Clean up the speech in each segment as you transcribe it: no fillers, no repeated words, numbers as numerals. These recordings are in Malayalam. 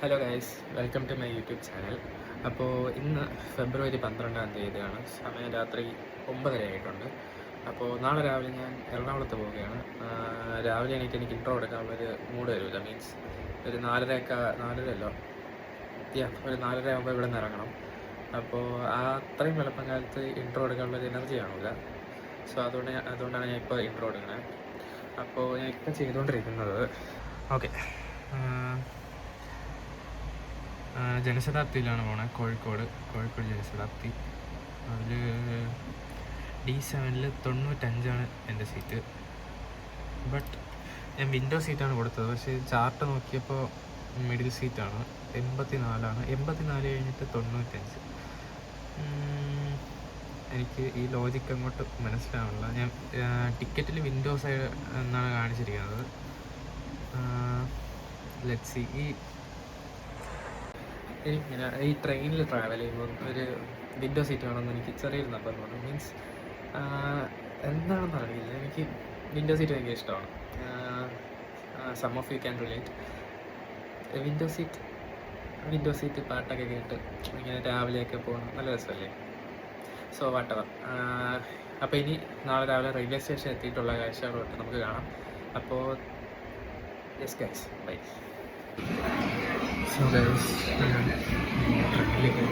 Hello guys, welcome to my YouTube channel. അപ്പോൾ ഇന്ന് ഫെബ്രുവരി 12-ാം തീയതിയാണ്. സമയം രാത്രി 9:30 ആയിട്ടുണ്ട്. അപ്പോൾ നാളെ രാവിലെ ഞാൻ എറണാകുളത്ത് പോവുകയാണ്. രാവിലെ എനിക്ക് ഇൻട്രോ എടുക്കാനുള്ളൊരു മൂഡ് വരില്ല. മീൻസ് ഒരു 4:30 ഒരു 4:30 ആകുമ്പോൾ ഇവിടെ നിന്ന് ഇറങ്ങണം. അപ്പോൾ അത്രയും വെളുപ്പം കാലത്ത് ഇൻട്രോ എടുക്കാനുള്ളൊരു എനർജി കാണില്ല. സോ അതുകൊണ്ടാണ് ഞാൻ ഇപ്പോൾ ഇൻട്രോ എടുക്കുന്നത്. അപ്പോൾ ഞാൻ ഇപ്പോൾ ചെയ്തുകൊണ്ടിരിക്കുന്നത് ജനശതാബ്ദിയിലാണ് പോണത്. കോഴിക്കോട് ജനശതാബ്ദി. അതിൽ D7-ൽ 95 എൻ്റെ സീറ്റ്. ബട്ട് ഞാൻ വിൻഡോ സീറ്റാണ് കൊടുത്തത്. പക്ഷേ ചാർട്ട് നോക്കിയപ്പോൾ മിഡിൽ സീറ്റാണ്. 84 കഴിഞ്ഞിട്ട് 95. എനിക്ക് ഈ ലോജിക്ക് അങ്ങോട്ട് മനസ്സിലാവില്ല. ഞാൻ ടിക്കറ്റിൽ വിൻഡോ സൈഡ് എന്നാണ് കാണിച്ചിരിക്കുന്നത്. Let's see. എനിക്കിങ്ങനെ ഈ ട്രെയിനിൽ ട്രാവൽ ചെയ്യുമ്പോൾ ഒരു വിൻഡോ സീറ്റ് വേണമെന്ന് എനിക്ക് ചെറിയൊരു നിർബന്ധമാണ്. മീൻസ് എന്താണെന്ന് അറിയില്ല, എനിക്ക് വിൻഡോ സീറ്റ് ഭയങ്കര ഇഷ്ടമാണ്. Some of you can relate. Window seat പാട്ടൊക്കെ കേട്ട് ഇങ്ങനെ രാവിലെയൊക്കെ പോകണം, നല്ല രസമല്ലേ? So whatever. അപ്പോൾ ഇനി നാളെ രാവിലെ റെയിൽവേ സ്റ്റേഷൻ എത്തിയിട്ടുള്ള കാഴ്ചകളോട്ട് നമുക്ക് കാണാം. അപ്പോൾ yes guys, bye. So guys, ട്രെയിനിലേക്ക്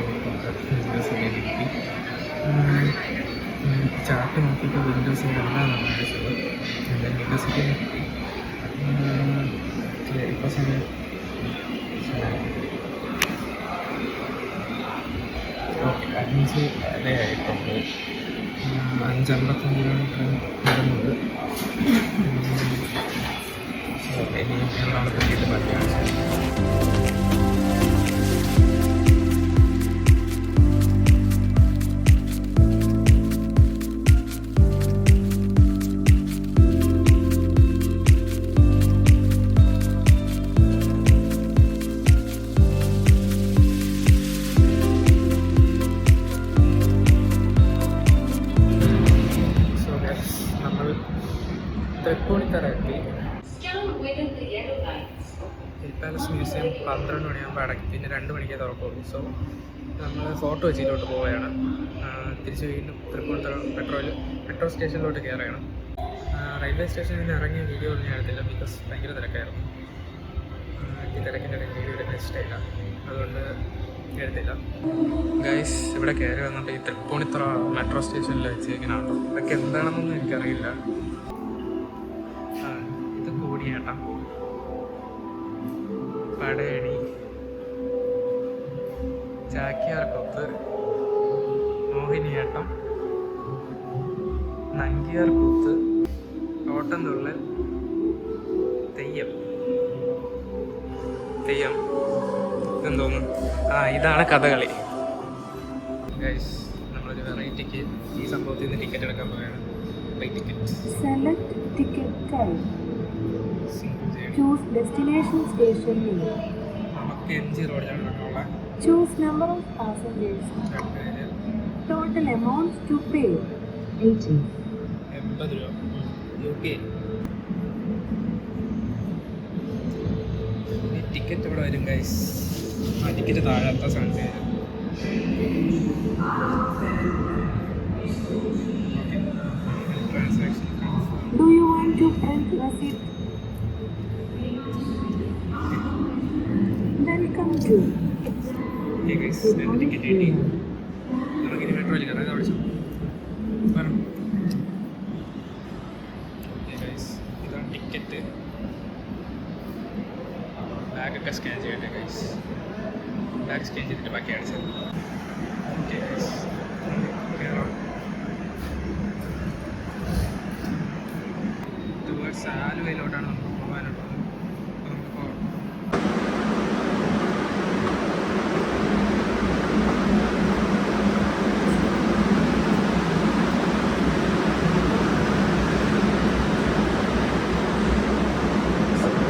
വിൻഡോസിലേക്ക് ചാർട്ട് നോക്കിയിട്ട് വിൻഡോസ് രണ്ടാണ് കാണിച്ചത്. വിൻഡോസിലേക്ക് ഇപ്പോൾ സമയം 5:00 ആയിട്ടുണ്ട്. 5:55 ട്രെയിൻ വരുന്നത്. ഇനി എറണാകുളത്തേക്ക് പറ്റിയാണ്. തൃപ്പൂണിത്തറ എത്തി. ഹിൽ പാലസ് മ്യൂസിയം 12 മണിയാകുമ്പോൾ അടയ്ക്കും. പിന്നെ 2 മണിക്കേ തുറക്കുള്ളൂ. സോ നമ്മൾ ഫോർട്ട് കൊച്ചിയിലോട്ട് പോവുകയാണ്. തിരിച്ച് വീണ്ടും തൃപ്പൂണിത്തറ മെട്രോ സ്റ്റേഷനിലോട്ട് കയറുകയാണ്. റെയിൽവേ സ്റ്റേഷനിൽ നിന്ന് ഇറങ്ങിയ വീഡിയോ ഒന്നും ഞാൻ എടുത്തില്ല, ബിക്കോസ് ഭയങ്കര തിരക്കായിരുന്നു. ഈ തിരക്കിൻ്റെ ഇടയിൽ വീഡിയോ എടുക്കാൻ ഇഷ്ടമില്ല, അതുകൊണ്ട് എടുത്തില്ല. ഗൈസ്, ഇവിടെ കയറി വന്നിട്ട് ഈ തൃപ്പൂണിത്തറ മെട്രോ സ്റ്റേഷനിൽ വെച്ചിരിക്കുന്നതാണ്. ഇതൊക്കെ എന്താണെന്നൊന്നും എനിക്കറിയില്ല. ഇത് കൂടിയേട്ടാ, പടയണി, ചാക്യാർകൂത്ത്, മോഹിനിയാട്ടം, നങ്കിയാർകൂത്ത്, ഓട്ടംതുള്ളൽ, തെയ്യം ഇതെന്തോന്നു? ഇതാണ് കഥകളി. ഗൈസ്, നമ്മളൊരു വെറൈറ്റിക്ക് ഈ സംഭവത്തിൽ നിന്ന് ടിക്കറ്റ് എടുക്കാൻ പോവുകയാണ്. Choose destination station name. നമുക്ക് MG റോഡിലാണ് ഉള്ളത്. Choose number of passengers. Total amount to pay 80. 80 രൂപ. UK. ഈ ടിക്കറ്റ് ഇവിടെ വരും ഗൈസ്. ആ ടിക്കറ്റ് താഴത്തെ സ്ഥാനത്ത് വരും. Transaction. Do you want to print receipt? Welcome to. Okay guys, ticket കിട്ടി. നമുക്കിനി മെട്രോയിൽ കയറാം. ഇതാ വിളിച്ചു പറഞ്ഞു. ഓക്കെ ഗൈസ്, ഇതാണ് ടിക്കറ്റ്. ബാഗൊക്കെ സ്കാൻ ചെയ്യട്ടെ ഗൈസ്. ബാഗ് സ്കാൻ ചെയ്തിട്ട് ബാക്കി അടിച്ചത്. ഓക്കെ ഗൈസ്, കയറാം. ടുവേർഡ്സ് ആലുവയിലോട്ടാണ് നമുക്ക് പോകാനുള്ളത്. നമുക്ക് പോകാം.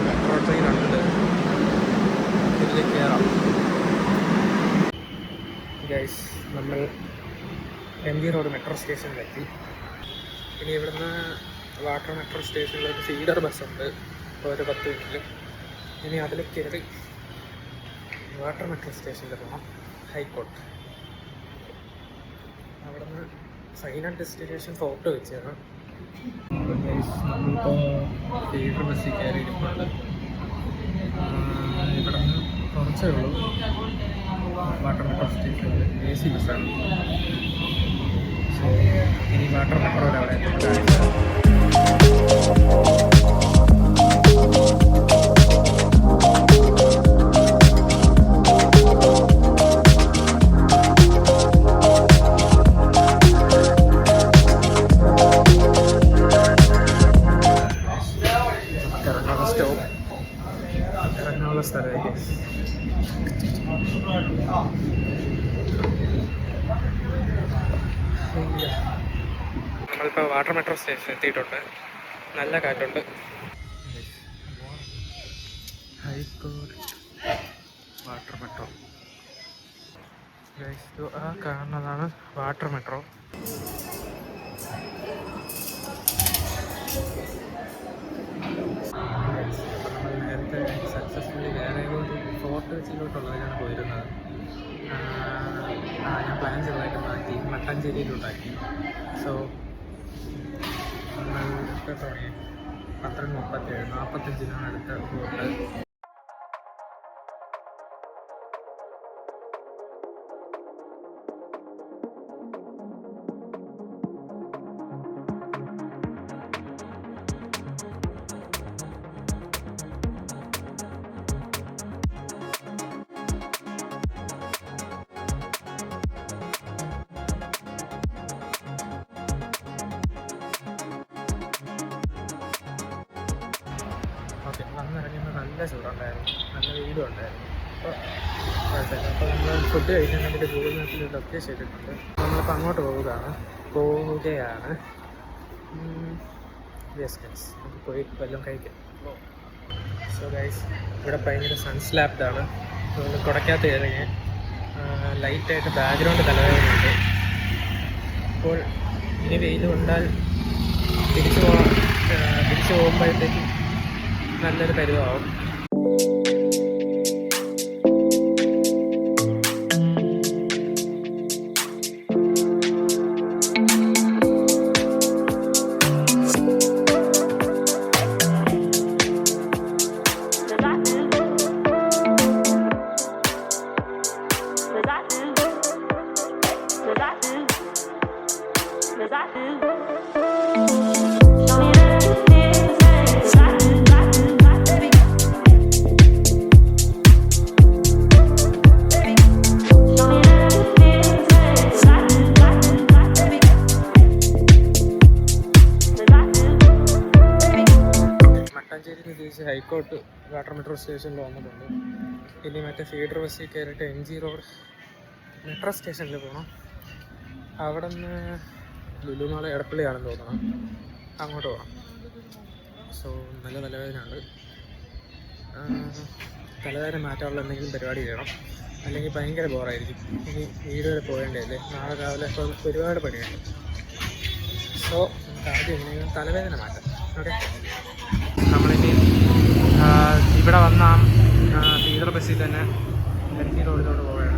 മെട്രോ ട്രെയിൻ ഉണ്ട്, ഇതിലേക്ക് കയറാം. ഗൈസ്, നമ്മൾ MG റോഡ് മെട്രോ സ്റ്റേഷനിലെത്തി. ഇനി ഇവിടുന്ന് വാട്ടർ മെട്രോ സ്റ്റേഷനിലൊരു ഫീഡർ ബസ്സുണ്ട്, ഒരു 10 മിനിറ്റിൽ. ഇനി അതിൽ കയറി വാട്ടർ മെട്രോ സ്റ്റേഷനിൽ പോകണം, ഹൈക്കോർട്ട്. അവിടെ നിന്ന് ഫൈനൽ ഡെസ്റ്റിനേഷൻ ഫോട്ടോ വെച്ചാണ്. നമ്മളിപ്പോൾ തിയേറ്റർ ബസ്സിൽ കയറി ഇരിപ്പുണ്ട്. ഇവിടെ നിന്ന് കുറച്ചേ ഉള്ളൂ വാട്ടർ മെട്രോ സ്റ്റേഷനിൽ. AC ബസ്സാണ്. സോ ഇനി വാട്ടർ മെട്രോയുടെ അവിടെ ഇറങ്ങാനുള്ള സ്ഥലമായിരിക്കും. നമ്മളിപ്പോൾ വാട്ടർ മെട്രോ സ്റ്റേഷൻ എത്തിയിട്ടുണ്ട്. നല്ല കാറ്റുണ്ട്. High court water metro. ആ കാണുന്നതാണ് വാട്ടർ മെട്രോ. നമ്മൾ നേരത്തെ സക്സസ്ഫുള്ളി വേറെ ഒരു ഫോർട്ട് വെച്ചിലോട്ടുള്ളതിനാണ് പോയിരുന്നത്. ഞാൻ പ്ലാൻ ചെയ്തതായിട്ട് മാറ്റി മട്ടാഞ്ചേരിയിലോട്ടാക്കി. സോ നമ്മൾ എത്ര തുടങ്ങി 12:37, 45 അടുത്ത ബോട്ട്. ഓക്കെ, വന്നിറങ്ങുമ്പോൾ നല്ല ചൂടുണ്ടായിരുന്നു, നല്ല വീടും ഉണ്ടായിരുന്നു. അപ്പോൾ നമ്മൾ ഫുഡ് കഴിക്കാൻ വേണ്ടിയിട്ട് ഗൂഗിൾ മാപ്പിൽ ലൊക്കേഷൻ ഇട്ടിട്ടുണ്ട്. നമ്മളിപ്പോൾ അങ്ങോട്ട് പോവുകയാണ്. യെസ് ഗൈസ്, നമുക്ക് പോയി വല്ലതും കഴിക്കാം. സോ ഗൈസ്, ഇവിടെ ഭയങ്കര സൺസ്ലാപ്ഡാണ്. നമ്മൾ കുടയ്ക്കകത്ത് ഇറങ്ങി ലൈറ്റായിട്ട് ബാക്ക്ഗ്രൗണ്ട് തലവേദനയുണ്ട്. അപ്പോൾ ഇനി വെയിൽ കൊണ്ടാൽ തിരിച്ചു പോകുമ്പോഴത്തേക്കും നല്ലൊരു പരുവാവും. മട്ടാഞ്ചേരിയിൽ തിരിച്ച് ഹൈക്കോർട്ട് വാട്ടർ മെട്രോ സ്റ്റേഷനിൽ വന്നിട്ടുണ്ട്. ഇനി മറ്റേ ഫീഡർ ബസ്സിൽ കയറിയിട്ട് MG റോഡ് മെട്രോ സ്റ്റേഷനിൽ പോകണം. അവിടെ നിന്ന് ലുലു മാൾ എടപ്പള്ളിയാണെന്ന് തോന്നണം, അങ്ങോട്ട് പോകണം. സോ നല്ല തലവേദനയുണ്ട്. തലവേദന മാറ്റാനുള്ള എന്തെങ്കിലും പരിപാടി ചെയ്യണം, അല്ലെങ്കിൽ ഭയങ്കര ബോറായിരിക്കും. ഇനി വീട് വരെ പോകേണ്ടതല്ലേ, നാളെ രാവിലെ ഇപ്പോൾ ഒരുപാട് പണിയുണ്ട്. സോ നമുക്ക് ആദ്യം എങ്ങനെയും തലവേദന മാറ്റാം. ഓക്കെ, നമ്മളിനി ഇവിടെ വന്ന ഫീഡർ ബസ്സിൽ തന്നെ MG റോഡിലോട്ട് പോവുകയാണ്.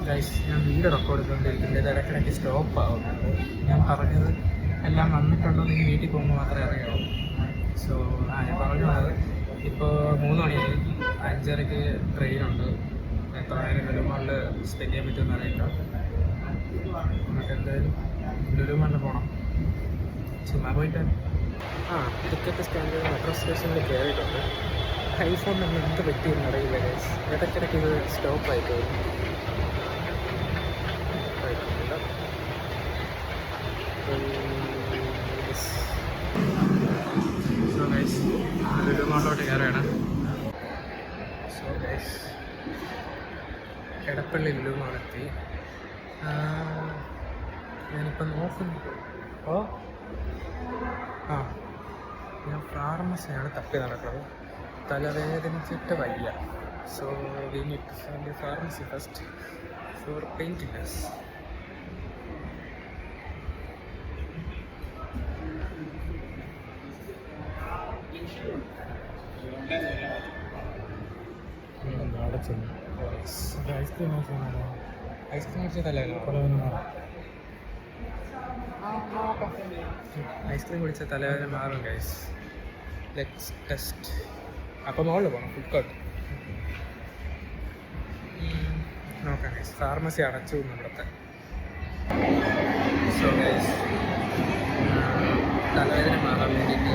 ഗൈസ്, ഞാൻ വീഡിയോ റെക്കോർഡ് ചെയ്തുകൊണ്ടിരിക്കുന്നത് ഇടയ്ക്കിടയ്ക്ക് സ്റ്റോപ്പ് ആവുന്നുണ്ട്. ഞാൻ പറഞ്ഞത് എല്ലാം വന്നിട്ടുണ്ടോ എന്ന് വീട്ടിൽ പോകുമ്പോൾ മാത്രമേ അറിയാവൂ. സോ ഞാൻ പറഞ്ഞു പോയത് ഇപ്പോൾ 3 മണിയായി, 5:30 ട്രെയിനുണ്ട്. എത്ര നേരം ലുലുമാളിൽ സ്പെൻഡ് ചെയ്യാൻ പറ്റുമെന്ന് അറിയില്ല. നമുക്ക് എന്തായാലും ലുലുമാളിൽ പോകണം. ചുമ്മാ പോയിട്ട് ടിക്കറ്റ് സ്കാൻ ചെയ്ത് മെട്രോ സ്റ്റേഷനിൽ കയറിയിട്ടുണ്ട്. ഐഫോൺ നമ്മൾ എന്ത് പറ്റിയെന്ന് അറിയില്ല ഗൈസ്, ഇടയ്ക്കിടയ്ക്ക് ഇത് സ്റ്റോപ്പായിട്ട് വരും. മുകളിലോട്ട് കയറുകയാണ്. സോ ഗൈസ്, എടപ്പള്ളി ലുലുമാളെത്തി. ഞാനിപ്പോൾ നോക്കുന്നു. ഞാൻ ഫാർമസിയാണ് തപ്പി നടക്കുന്നത്. തലവേദനിച്ചിട്ട് വയ്യ. So we need to find a pharmacy first for pain killers. Ice cream കുടിച്ച തലവേദന ഐസ്ക്രീം കുടിച്ച തലവേദന മാറും ഗൈസ്. Let's test. അപ്പോൾ മുകളിൽ പോകണം, ഫുഡ് കോർട്ട് നോക്കാം ഗൈസ്. ഫാർമസി അടച്ചു ഇവിടുത്തെ. സോ ഗൈസ്, തലവേദന മാറാൻ വേണ്ടിയിട്ട്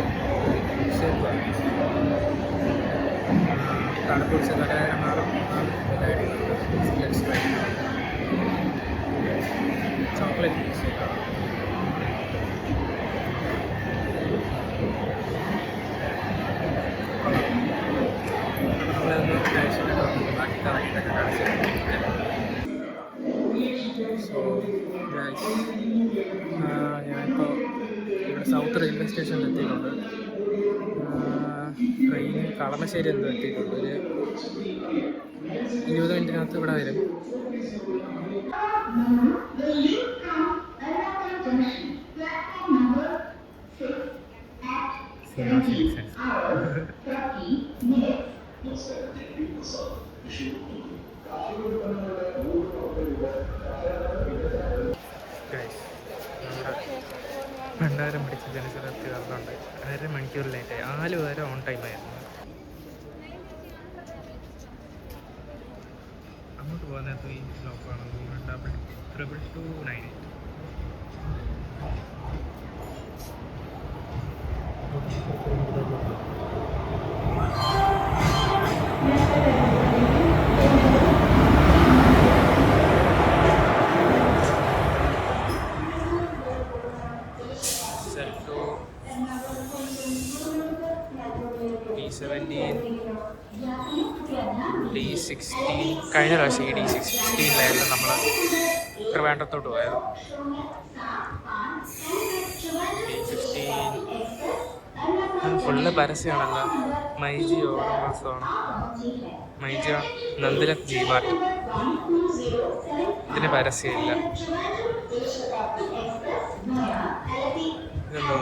തണുപ്പ് പിടിച്ച തലവേദന മാറും. ചോക്ലേറ്റ് ബാക്കി കറങ്ങിയിട്ടൊക്കെ കാണിച്ചു. സോ ഞാനിപ്പോൾ ഇവിടെ സൗത്ത് റെയിൽവേ സ്റ്റേഷനിൽ എത്തിയിട്ടുണ്ട്. ട്രെയിന് കളമശ്ശേരി എന്തോ എത്തിയിട്ടുണ്ട്. ഒരു 20 മിനിറ്റിനകത്ത് ഇവിടെ വരും. ഭണ്ഡാരം പിടിച്ച ജനശതാബ്ദി കാരണമുണ്ട്. 1.5 മണിക്കൂർ ലേറ്റായി. 4 വരെ ഓൺ ടൈമായിരുന്നു. അങ്ങോട്ട് പോകുന്നത് ഈ ബ്ലോക്കാണ്. 22298. D16 കഴിഞ്ഞ പ്രാവശ്യം ഈ D16 നമ്മൾ ട്രിവാൻഡ്രത്തോട്ട് പോയത്. D15 full പരസ്യമാണല്ലോ. മൈജി ഓണം മാസമാണ്. MyG Nandilath G mart. ഇതിന് പരസ്യമില്ല. ഇതെന്തോ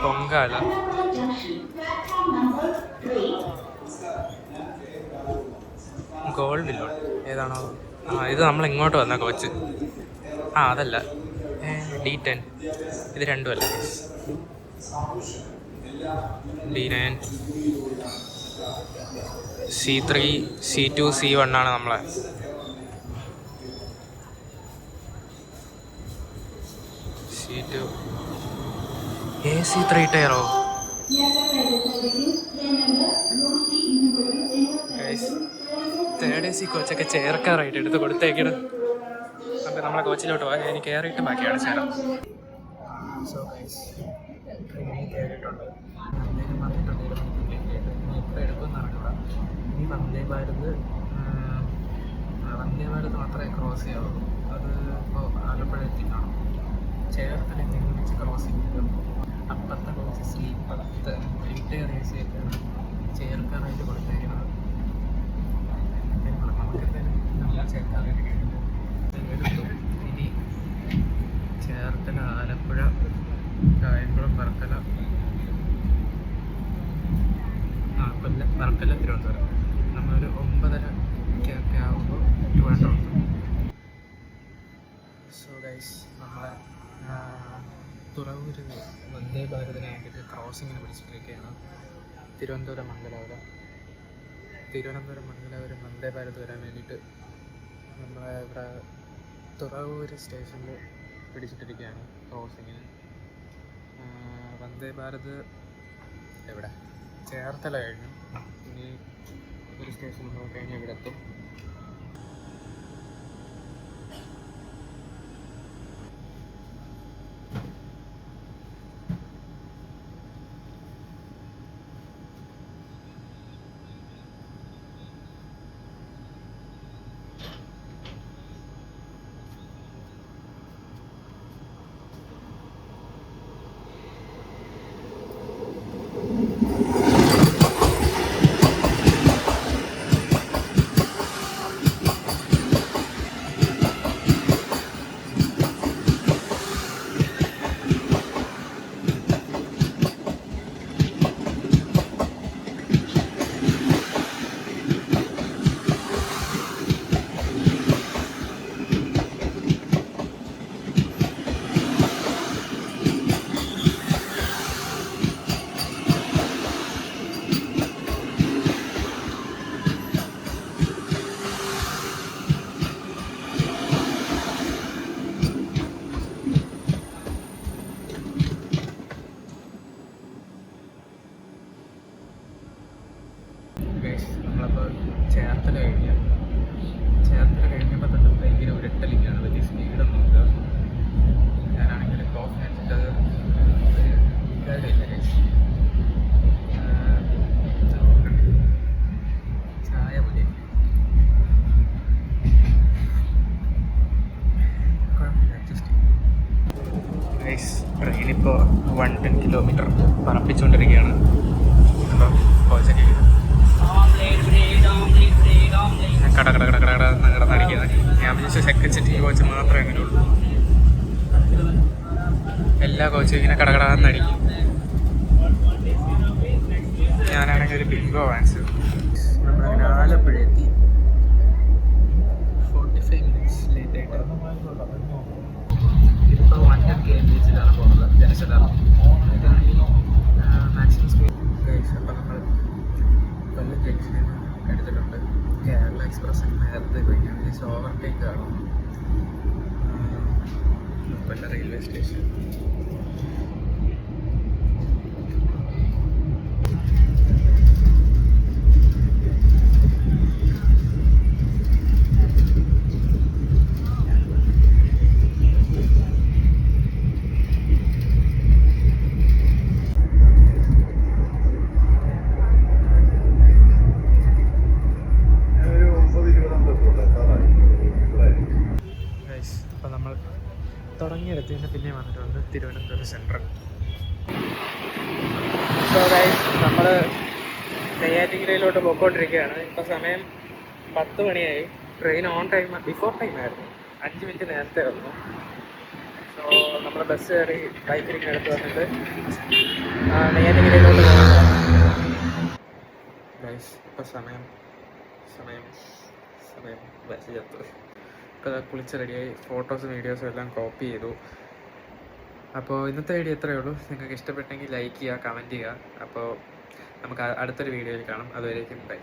പൊങ്കാല. ഗോൾഡ് ലോൺ ഏതാണോ? ഇത് നമ്മൾ ഇങ്ങോട്ട് വന്ന കോച്ച്. അതല്ല, D10. ഇത് രണ്ടുമല്ല. D9, C3, C2, C1 ആണ് നമ്മളെ. C2 AC3 ടയറോ? തേർഡ് AC കോച്ചൊക്കെ ചേർക്കാറായിട്ട് എടുത്ത് കൊടുത്തേക്കണം. അപ്പോൾ നമ്മളെ കോച്ചിലോട്ട് പോകാൻ എനിക്ക് കയറിയിട്ട് ബാക്കിയാണ് ചേരാം. സോ ഗൈസ്, ട്രെയിനിൽ കയറിയിട്ടുണ്ട്. എന്തെങ്കിലും പറഞ്ഞിട്ടുണ്ട് ഇപ്പോൾ എടുക്കുമെന്നാണ് ഇവിടെ. ഇനി വന്ദേ ഭാരത് മാത്രമേ ക്രോസ് ചെയ്യാവുള്ളൂ. അത് ഇപ്പോൾ ആലപ്പുഴ എത്തിക്കാണോ ചേർത്തല എന്തെങ്കിലും വെച്ച് ക്രോസിങ് ചെയ്യും. അപ്പുറത്തെ കോച്ച് സ്ലീപ്പർ റിട്ടയർ AC ചേർക്കാനായിട്ട് കൊടുത്തേക്കുന്നത്. ചേർക്കാനായിട്ട് എടുത്തു. ഇനി ചേർത്തല, ആലപ്പുഴ, കായംകുളം, വർക്കല, കൊല്ലം, വർക്കല, തിരുവനന്തപുരം. നമ്മളൊരു 9:30 ആകുമ്പോൾ ട്രിവാൻഡ്രം. സോ ഗൈസ്, നമ്മളെ തുറവൂർ വന്ദേ ഭാരതിന് വേണ്ടിയിട്ട് ക്രോസിങ്ങിന് പിടിച്ചിട്ടിരിക്കുകയാണ്. തിരുവനന്തപുരം മംഗലാപുരം വന്ദേ ഭാരത് വരാൻ വേണ്ടിയിട്ട് നമ്മളെ ഇവിടെ തുറവൂർ സ്റ്റേഷനിൽ പിടിച്ചിട്ടിരിക്കുകയാണ് ക്രോസിങ്ങിന്. വന്ദേ ഭാരത് എവിടെ? ചേർത്തല കഴിഞ്ഞു. ഇനി ഒരു സ്റ്റേഷൻ പോയി കഴിഞ്ഞാൽ ഇവിടെ എത്തും. 110 കിലോമീറ്റർ പറപ്പിച്ചുകൊണ്ടിരിക്കുകയാണ്. അപ്പോൾ കോച്ചൊക്കെ കട കട കട കട കിടന്നടിക്കുന്നത്. ഞാൻ വിചാരിച്ച സെക്കൻഡ് ഈ കോച്ച് മാത്രമേ അങ്ങനെ ഉള്ളൂ. എല്ലാ കോച്ചും ഇങ്ങനെ കടകടാന്നടിക്കും. ഞാനാണെങ്കിൽ ഒരു ബിങ്കോ വാങ്ങിച്ചത്. നമ്മളങ്ങനെ ആലപ്പുഴ എത്തി. 45 മിനിറ്റ്സ് ലേറ്റ് ആയിട്ട്. ഇപ്പോൾ 110 km/h പോകുന്നത് ജനശതാബ്ദി. ഇതാണെങ്കിൽ മാക്സിമം സ്പീഡ്. അപ്പോൾ നമ്മൾ കൊല്ലം ജംഗ്ഷനിൽ എടുത്തിട്ടുണ്ട്. കേരള എക്സ്പ്രസ് നേരത്തെ പോയി. ഞാൻ വിചാരിച്ച ഓവർടേക്ക് കാണും. കൊല്ലം റെയിൽവേ സ്റ്റേഷൻ. അപ്പോൾ നമ്മൾ തുടങ്ങിയെടുത്തതിന് പിന്നെ വന്നിട്ടുണ്ട് തിരുവനന്തപുരം സെൻട്രൽ. സോ ഗൈസ്, നമ്മൾ നെയ്യാറ്റിൻകരയിലോട്ട് പോയിക്കൊണ്ടിരിക്കുകയാണ്. ഇപ്പോൾ സമയം 10 മണിയായി. Train on time, before time ആയിരുന്നു. 5 മിനിറ്റ് നേരത്തെ വന്നു. സോ നമ്മൾ ബസ് കയറി ബൈക്കിലേക്ക് എടുത്ത് വന്നിട്ട് നെയ്യാറ്റിൻകരയിലോട്ട് പോകുന്നതാണ്. ഗൈസ്, ഇപ്പോൾ സമയം ബസ് ചേർത്തു. ഇപ്പോൾ കുളിച്ച് റെഡിയായി. ഫോട്ടോസും വീഡിയോസും എല്ലാം കോപ്പി ചെയ്തു. അപ്പോൾ ഇന്നത്തെ വീഡിയോ ഇത്രയേ ഉള്ളൂ. നിങ്ങൾക്ക് ഇഷ്ടപ്പെട്ടെങ്കിൽ ലൈക്ക് ചെയ്യുക, കമൻറ്റ് ചെയ്യുക. അപ്പോൾ നമുക്ക് അടുത്തൊരു വീഡിയോയിൽ കാണാം. അതുവരേക്കും ബൈ.